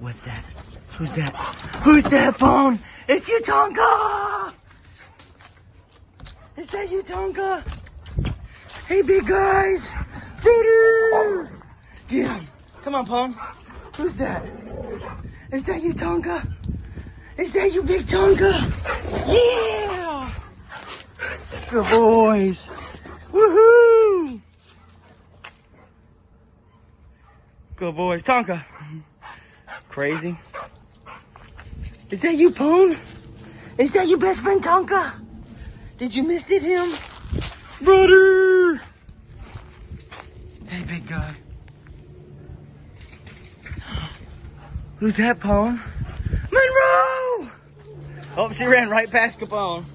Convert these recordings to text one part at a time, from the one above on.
What's that? Who's that? Who's that phone? It's you, Tonka! Is that you, Tonka? Hey, big guys! Brother! Get him! Come on, Pone. Who's that? Is that you, Tonka? Is that you, big Tonka? Yeah! Good boys! Woohoo! Good boys. Tonka. Crazy. Is that you, Pone? Is that your best friend, Tonka? Did you miss it, him? Brother! Hey, big guy. Who's that, Pone? Monroe! Oh, she ran right past Capone.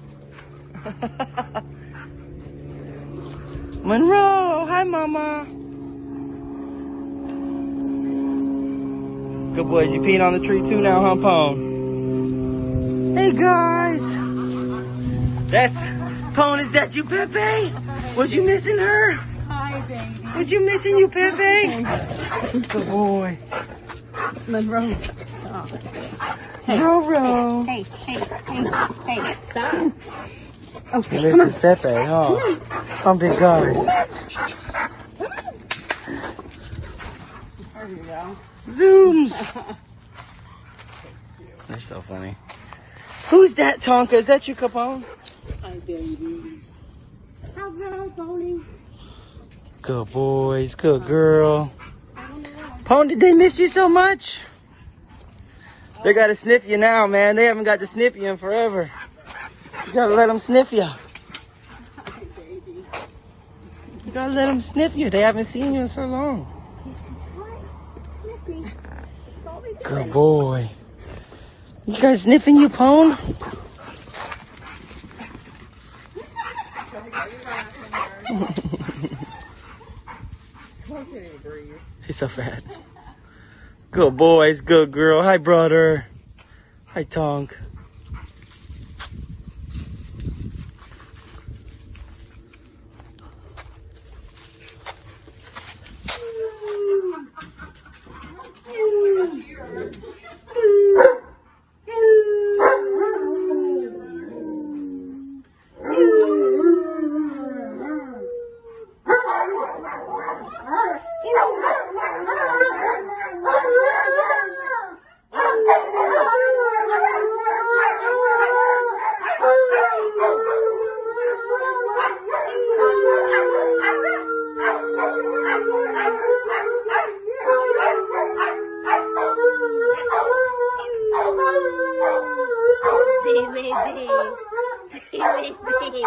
Monroe! Hi, Mama. Good boys, you peeing on the tree too now, huh, Pone? Hey, guys! That's Pone, is that you, Pei-Pei? Was you missing her? Hi, baby. Was you missing you, Pei-Pei? Good boy. Monroe, stop. Hey, Monroe. hey, stop. Okay, This is Pei-Pei, huh? I'm big guys. There you go. Zooms. They're so funny. Who's that, Tonka? Is that you, Capone? Hi, babies. How girl, Pony? Good boys, good girl. Pone, did they miss you so much? They gotta sniff you now, man. They haven't got to sniff you in forever. You gotta let them sniff you. Hi, baby. You gotta let them sniff you. They haven't seen you in so long. This is right. Snippy. That's all we do. Good boy. You guys sniffing you, Pone? He's so fat. Good boys, good girl. Hi, brother. Hi, Tonk. Baby.